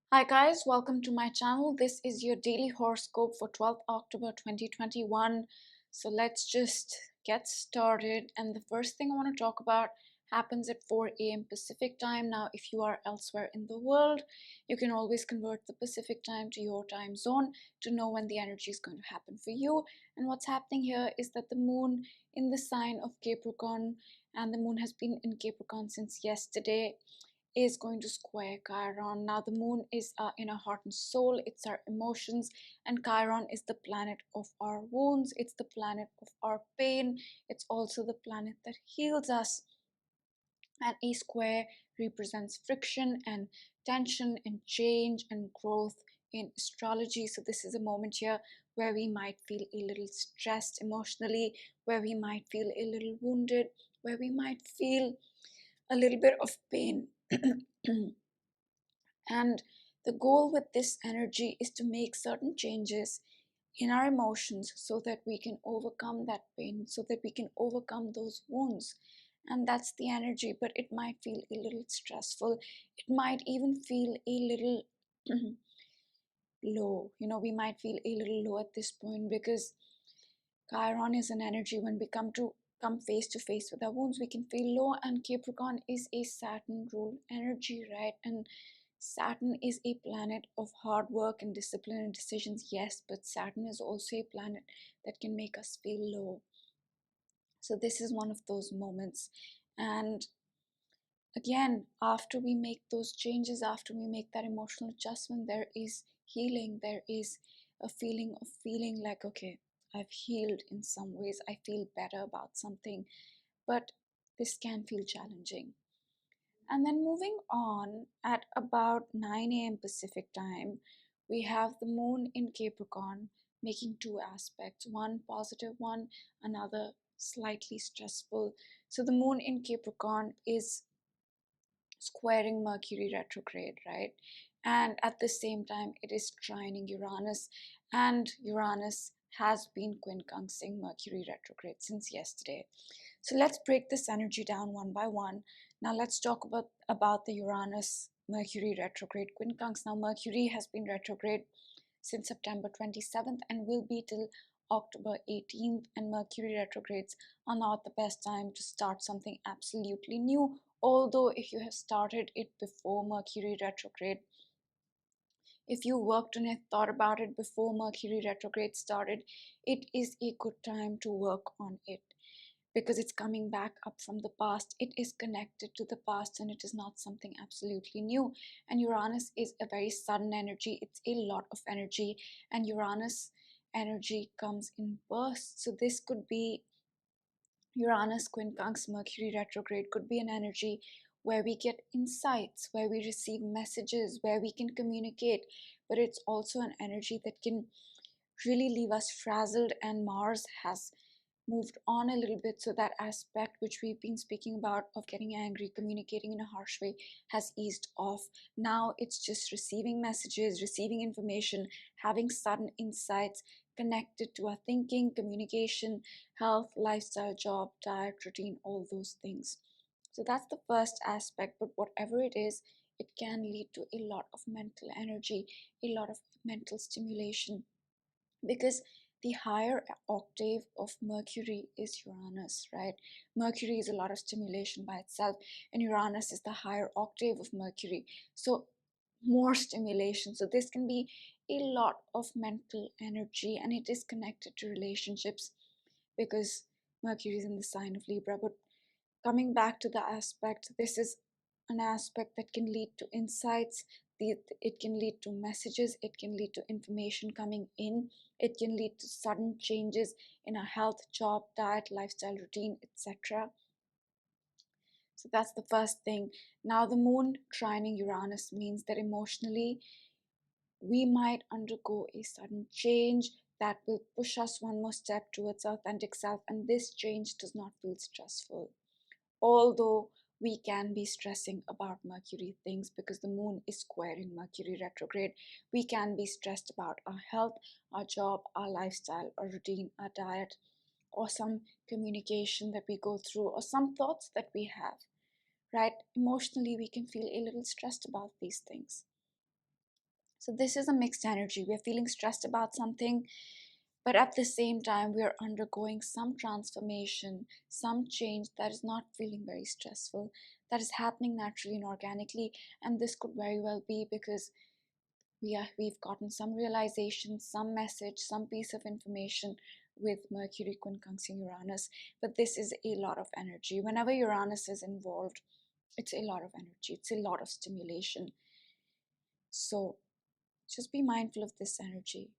Hi guys, welcome to my channel. This is your daily horoscope for 12th October 2021. So let's just get started. And the first thing I want to talk about happens at 4 a.m. Pacific time. Now, if you are elsewhere in the world, you can always convert the Pacific time to your time zone to know when the energy is going to happen for you. And what's happening here is that the moon in the sign of Capricorn, and the moon has been in Capricorn since yesterday, is going to square Chiron. Now, the moon is in our heart and soul, it's our emotions, and Chiron is the planet of our wounds, it's the planet of our pain, it's also the planet that heals us. And a square represents friction and tension and change and growth in astrology. So, this is a moment here where we might feel a little stressed emotionally, where we might feel a little wounded, where we might feel a little bit of pain. And the goal with this energy is to make certain changes in our emotions so that we can overcome that pain, so that we can overcome those wounds. And that's the energy, but it might feel a little stressful. It might even feel a little low. We might feel a little low at this point because Chiron is an energy. When we come face to face with our wounds, we can feel low, and Capricorn is a Saturn ruled energy, right? And Saturn is a planet of hard work and discipline and decisions, yes, but Saturn is also a planet that can make us feel low. So this is one of those moments. And again, after we make those changes, after we make that emotional adjustment, there is healing. There is a feeling of feeling like, okay, I've healed in some ways. I feel better about something, but this can feel challenging. And then moving on at about 9 a.m. Pacific time, we have the moon in Capricorn making two aspects, one positive one, another slightly stressful. So the moon in Capricorn is squaring Mercury retrograde, right? And at the same time, it is trining Uranus, and Uranus has been quincunxing Mercury retrograde since yesterday. So let's break this energy down one by one. Now let's talk about the Uranus Mercury retrograde quincunx. Now Mercury has been retrograde since September 27th and will be till October 18th, and Mercury retrogrades are not the best time to start something absolutely new. Although if you have started it before Mercury retrograde, if you worked on it, thought about it before Mercury retrograde started, it is a good time to work on it because it's coming back up from the past. It is connected to the past and it is not something absolutely new. And Uranus is a very sudden energy, it's a lot of energy, and Uranus energy comes in bursts. So this could be Uranus quincunx Mercury retrograde, could be an energy where we get insights, where we receive messages, where we can communicate, but it's also an energy that can really leave us frazzled, and Mars has moved on a little bit, so that aspect which we've been speaking about of getting angry, communicating in a harsh way, has eased off. Now it's just receiving messages, receiving information, having sudden insights connected to our thinking, communication, health, lifestyle, job, diet, routine, all those things. So that's the first aspect, but whatever it is, it can lead to a lot of mental energy, a lot of mental stimulation, because the higher octave of Mercury is Uranus, right? Mercury is a lot of stimulation by itself, and Uranus is the higher octave of Mercury. So, more stimulation. So, this can be a lot of mental energy, and it is connected to relationships because Mercury is in the sign of Libra. But coming back to the aspect, this is an aspect that can lead to insights, it can lead to messages, it can lead to information coming in, it can lead to sudden changes in our health, job, diet, lifestyle, routine, etc. So that's the first thing. Now the moon trining Uranus means that emotionally we might undergo a sudden change that will push us one more step towards our authentic self, and this change does not feel stressful, although we can be stressing about Mercury things because the moon is squaring Mercury retrograde. We can be stressed about our health, our job, our lifestyle, our routine, our diet, or some communication that we go through, or some thoughts that we have, right? Emotionally, we can feel a little stressed about these things. So this is a mixed energy. We're feeling stressed about something, but at the same time, we are undergoing some transformation, some change that is not feeling very stressful, that is happening naturally and organically. And this could very well be because we've gotten some realization, some message, some piece of information with Mercury quincunxing Uranus. But this is a lot of energy. Whenever Uranus is involved, it's a lot of energy, it's a lot of stimulation. So just be mindful of this energy.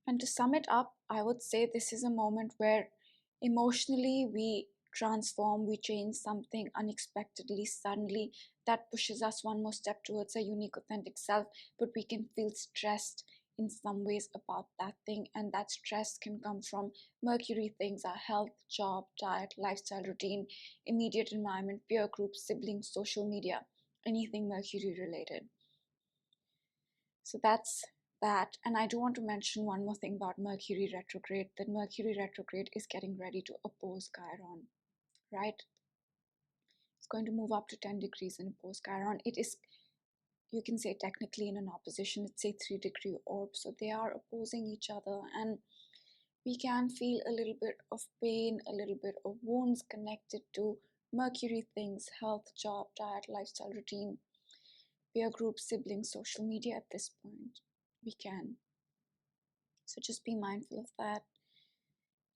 And to sum it up, I would say this is a moment where emotionally we transform, we change something unexpectedly, suddenly, that pushes us one more step towards a unique, authentic self. But we can feel stressed in some ways about that thing, and that stress can come from Mercury things: our health, job, diet, lifestyle routine, immediate environment, peer groups, siblings, social media, anything Mercury related. So that's that. And I do want to mention one more thing about Mercury retrograde, that Mercury retrograde is getting ready to oppose Chiron, right? It's going to move up to 10 degrees and oppose Chiron. It is, you can say, technically in an opposition. It's a 3-degree orb, so they are opposing each other, and we can feel a little bit of pain, a little bit of wounds connected to Mercury things: health, job, diet, lifestyle routine, peer group, siblings, social media. At this point, we can. So just be mindful of that.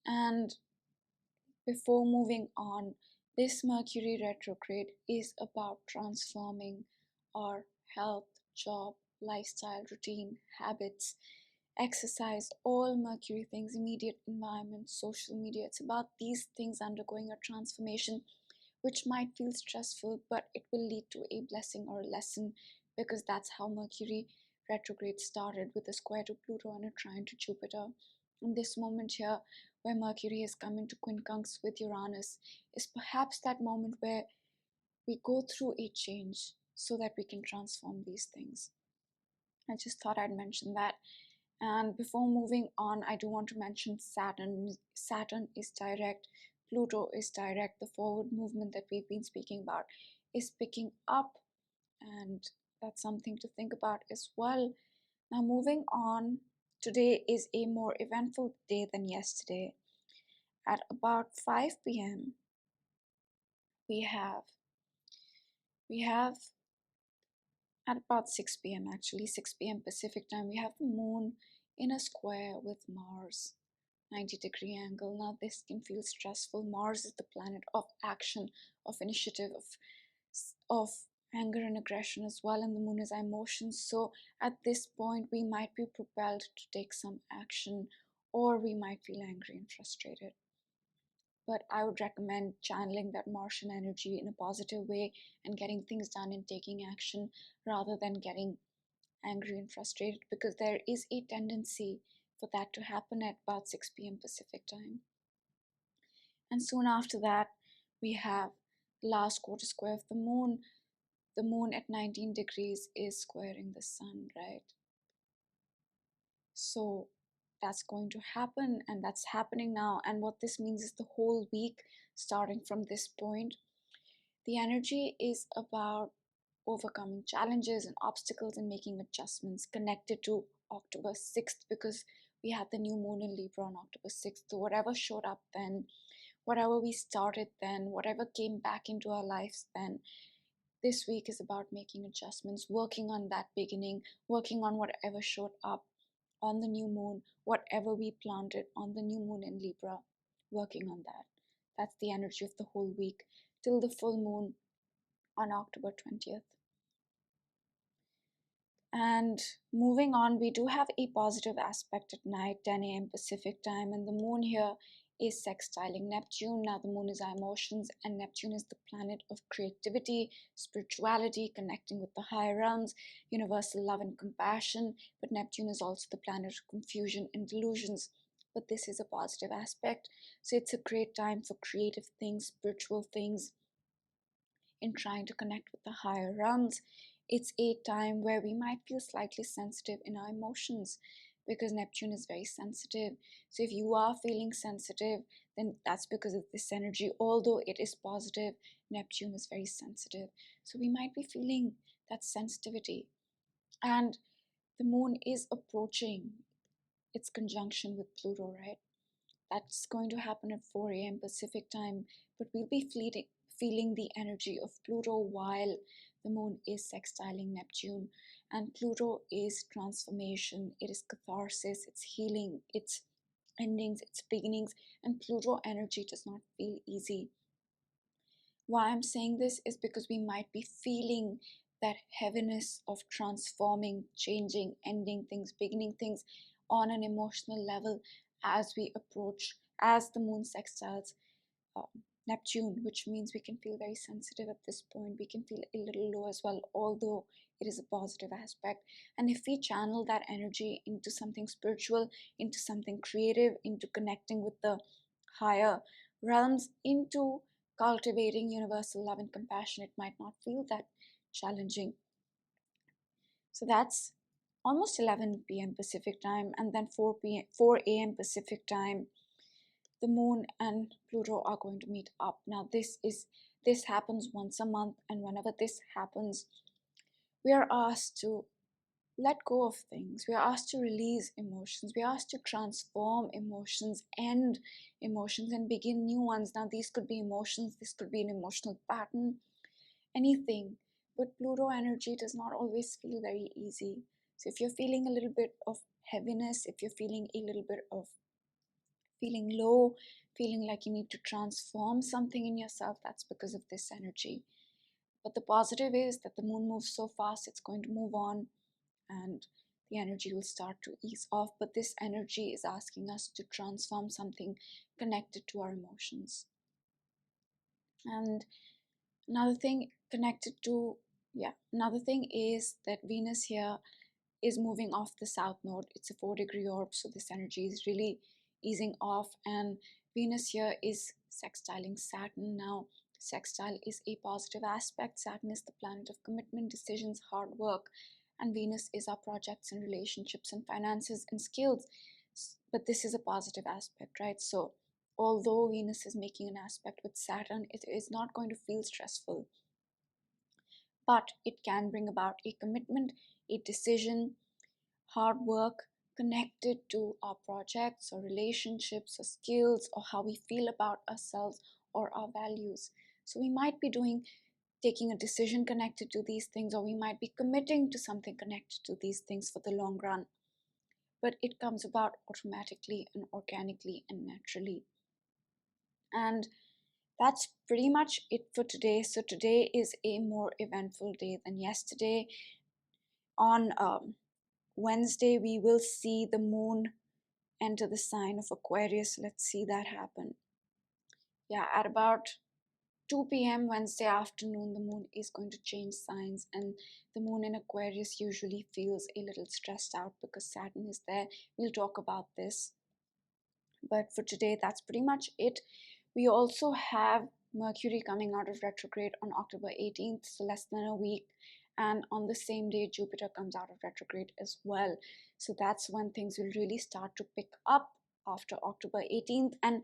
And before moving on, this Mercury retrograde is about transforming our health, job, lifestyle, routine, habits, exercise, all Mercury things, immediate environment, social media. It's about these things undergoing a transformation, which might feel stressful, but it will lead to a blessing or a lesson, because that's how Mercury retrograde started, with a square to Pluto and a trine to Jupiter. And this moment here, where Mercury has come into quincunx with Uranus, is perhaps that moment where we go through a change so that we can transform these things. I just thought I'd mention that. And before moving on, I do want to mention Saturn. Saturn is direct, Pluto is direct. The forward movement that we've been speaking about is picking up, and that's something to think about as well. Now, moving on, today is a more eventful day than yesterday. At about 5 p.m., we have at about 6 p.m., actually 6 p.m. Pacific time, we have the moon in a square with Mars, 90-degree angle. Now this can feel stressful. Mars is the planet of action, of initiative, of anger and aggression as well, and the moon is our emotions. So at this point we might be propelled to take some action, or we might feel angry and frustrated. But I would recommend channeling that Martian energy in a positive way and getting things done and taking action, rather than getting angry and frustrated, because there is a tendency for that to happen at about 6 p.m. Pacific time. And soon after that, we have the last quarter square of the moon. The moon at 19 degrees is squaring the sun, right? So that's going to happen, and that's happening now. And what this means is the whole week, starting from this point, the energy is about overcoming challenges and obstacles and making adjustments, connected to October 6th, because we had the new moon in Libra on October 6th. So whatever showed up then, whatever we started then, whatever came back into our lives then, this week is about making adjustments, working on that beginning, working on whatever showed up on the new moon, whatever we planted on the new moon in Libra, working on that. That's the energy of the whole week till the full moon on October 20th. And moving on, we do have a positive aspect at night, 10 a.m. Pacific time, and the moon here is sextiling Neptune. Now, the moon is our emotions, and Neptune is the planet of creativity, spirituality, connecting with the higher realms, universal love and compassion. But Neptune is also the planet of confusion and delusions. But this is a positive aspect. So it's a great time for creative things, spiritual things, in trying to connect with the higher realms. It's a time where we might feel slightly sensitive in our emotions, because Neptune is very sensitive. So if you are feeling sensitive, then that's because of this energy. Although it is positive, Neptune is very sensitive. So we might be feeling that sensitivity. And the moon is approaching its conjunction with Pluto, right? That's going to happen at 4 a.m. Pacific time, but we'll be feeling the energy of Pluto while the moon is sextiling Neptune. And Pluto is transformation, it is catharsis, it's healing, it's endings, it's beginnings, and Pluto energy does not feel easy. Why I'm saying this is because we might be feeling that heaviness of transforming, changing, ending things, beginning things on an emotional level as we approach, as the moon sextiles um, Neptune, which means we can feel very sensitive at this point. We can feel a little low as well, although it is a positive aspect. And if we channel that energy into something spiritual, into something creative, into connecting with the higher realms, into cultivating universal love and compassion, it might not feel that challenging. So that's almost 11 p.m. Pacific time, and then 4 a.m. Pacific time, the moon and Pluto are going to meet up. Now this happens once a month, and whenever this happens, we are asked to let go of things. We are asked to release emotions. We are asked to transform emotions, end emotions, and begin new ones. Now these could be emotions, this could be an emotional pattern, anything. But Pluto energy does not always feel very easy. So if you're feeling a little bit of heaviness, if you're feeling a little bit of feeling low, feeling like you need to transform something in yourself, that's because of this energy. But the positive is that the moon moves so fast, it's going to move on and the energy will start to ease off. But this energy is asking us to transform something connected to our emotions. And another thing connected to, another thing is that Venus here is moving off the south node. It's a 4-degree orb, so this energy is really easing off. And Venus here is sextiling Saturn. Now, sextile is a positive aspect. Saturn is the planet of commitment, decisions, hard work, and Venus is our projects and relationships and finances and skills. But this is a positive aspect, right? So, although Venus is making an aspect with Saturn, it is not going to feel stressful, but it can bring about a commitment, a decision, hard work connected to our projects or relationships or skills or how we feel about ourselves or our values. So we might be taking a decision connected to these things, or we might be committing to something connected to these things for the long run. But it comes about automatically and organically and naturally. And that's pretty much it for today. So today is a more eventful day than yesterday. On Wednesday, we will see the moon enter the sign of Aquarius. Let's see that happen. Yeah, at about 2 p.m. Wednesday afternoon, the moon is going to change signs, and the moon in Aquarius usually feels a little stressed out because Saturn is there. We'll talk about this. But for today, that's pretty much it. We also have Mercury coming out of retrograde on October 18th, so less than a week. And on the same day, Jupiter comes out of retrograde as well. So that's when things will really start to pick up after October 18th. And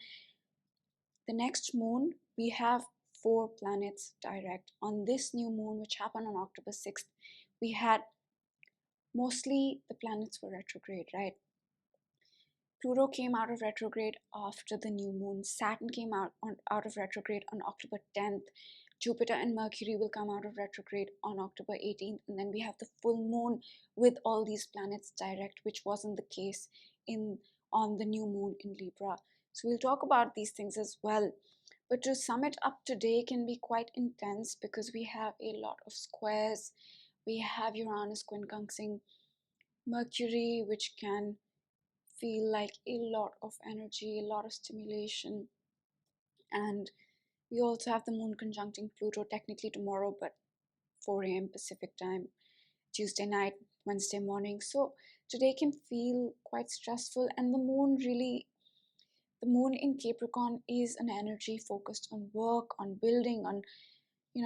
the next moon, we have 4 planets direct. On this new moon, which happened on October 6th, we had mostly the planets were retrograde, right? Pluto came out of retrograde after the new moon. Saturn came out of retrograde on October 10th. Jupiter and Mercury will come out of retrograde on October 18th. And then we have the full moon with all these planets direct, which wasn't the case on the new moon in Libra. So we'll talk about these things as well. But to sum it up, today can be quite intense because we have a lot of squares. We have Uranus quincunxing Mercury, which can feel like a lot of energy, a lot of stimulation. And we also have the moon conjuncting Pluto technically tomorrow, but 4 a.m. Pacific time, Tuesday night, Wednesday morning. So today can feel quite stressful, and the moon in Capricorn is an energy focused on work, on building, on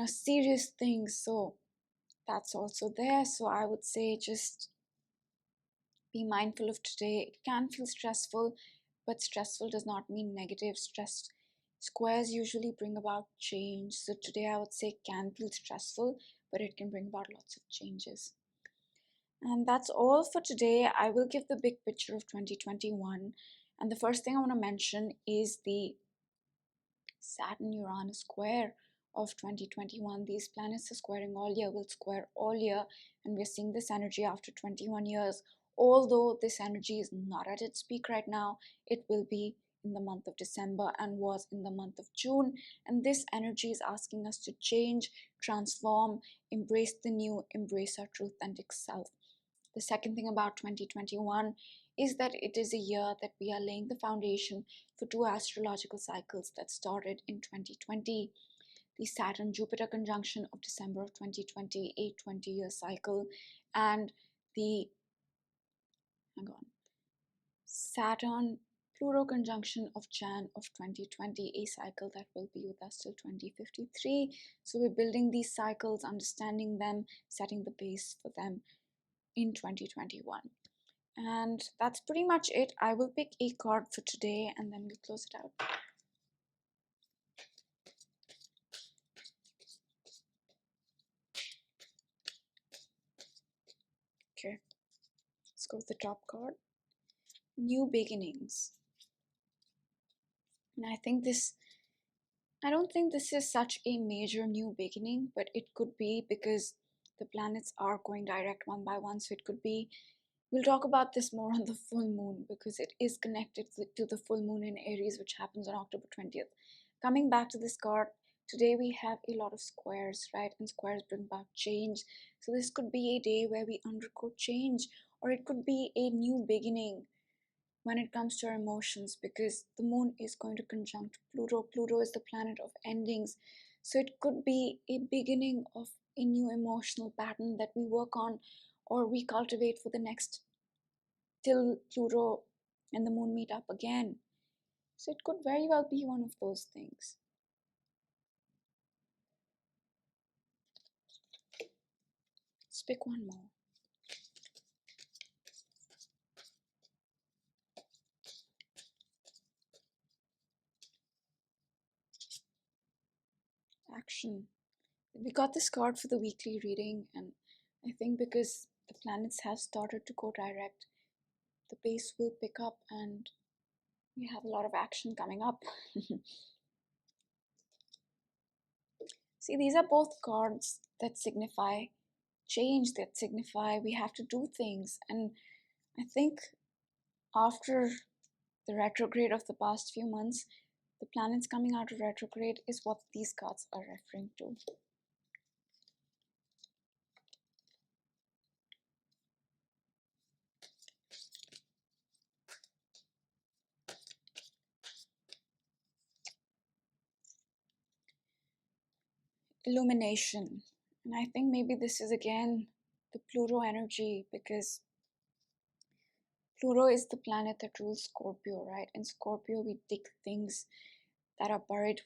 serious things. So that's also there. So I would say just be mindful of today. It can feel stressful, but stressful does not mean negative. Stress squares usually bring about change. So today I would say can feel stressful, but it can bring about lots of changes. And that's all for today. I will give the big picture of 2021. And the first thing I want to mention is the Saturn-Uranus square of 2021. These planets are squaring all year, will square all year, and we're seeing this energy after 21 years. Although this energy is not at its peak right now, it will be in the month of December and was in the month of June. And this energy is asking us to change, transform, embrace the new, embrace our true authentic self. The second thing about 2021 is that it is a year that we are laying the foundation for two astrological cycles that started in 2020. The Saturn-Jupiter conjunction of December of 2020, a 20-year cycle, and the Saturn-Pluto conjunction of Jan of 2020, a cycle that will be with us till 2053. So we're building these cycles, understanding them, setting the base for them in 2021. And that's pretty much it. I will pick a card for today and then we'll close it out. Okay, let's go with the top card. New beginnings. And I don't think this is such a major new beginning, but it could be because the planets are going direct one by one. So it could be, we'll talk about this more on the full moon because it is connected to the full moon in Aries, which happens on October 20th. Coming back to this card, today we have a lot of squares, right? And squares bring about change. So this could be a day where we undergo change, or it could be a new beginning when it comes to our emotions, because the moon is going to conjunct Pluto. Pluto is the planet of endings. So it could be a beginning of a new emotional pattern that we work on or we cultivate for the next till Pluto and the moon meet up again. So it could very well be one of those things. Let's pick one more. Action. We got this card for the weekly reading, and I think because the planets have started to go direct, the pace will pick up and we have a lot of action coming up. See, these are both cards that signify change, that signify we have to do things. And I think after the retrograde of the past few months, the planets coming out of retrograde is what these cards are referring to. Illumination. And I think maybe this is again the Pluto energy, because Pluto is the planet that rules Scorpio, right? In Scorpio, we dig things that are buried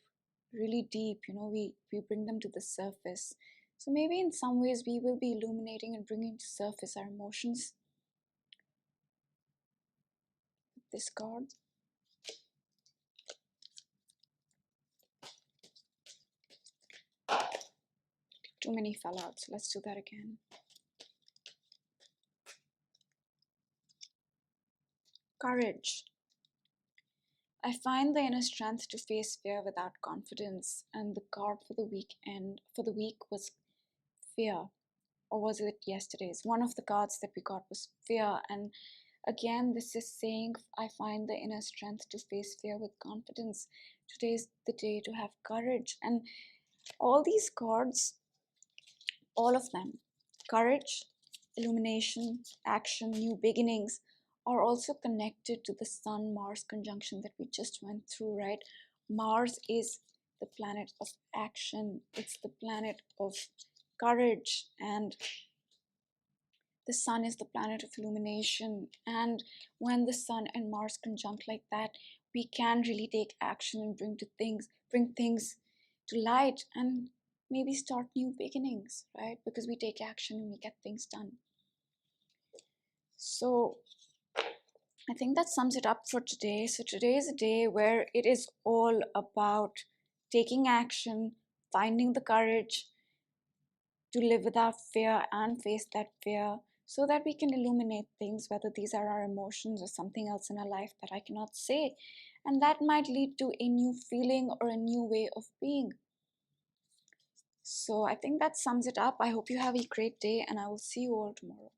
really deep, we bring them to the surface. So maybe in some ways we will be illuminating and bringing to surface our emotions with this card. Too many fell out, so let's do that again. Courage. I find the inner strength to face fear without confidence, and the card for the week was fear. Or was it yesterday's? One of the cards that we got was fear. And again, this is saying I find the inner strength to face fear with confidence. Today's the day to have courage. And all these cards, all of them, courage, illumination, action, new beginnings, are also connected to the Sun-Mars conjunction that we just went through, right? Mars is the planet of action. It's the planet of courage, and the sun is the planet of illumination. And when the sun and Mars conjunct like that, we can really take action and bring things to light and maybe start new beginnings, right? Because we take action and we get things done. So I think that sums it up for today. So today is a day where it is all about taking action, finding the courage to live without fear and face that fear, so that we can illuminate things, whether these are our emotions or something else in our life that I cannot say. And that might lead to a new feeling or a new way of being. So I think that sums it up. I hope you have a great day, and I will see you all tomorrow.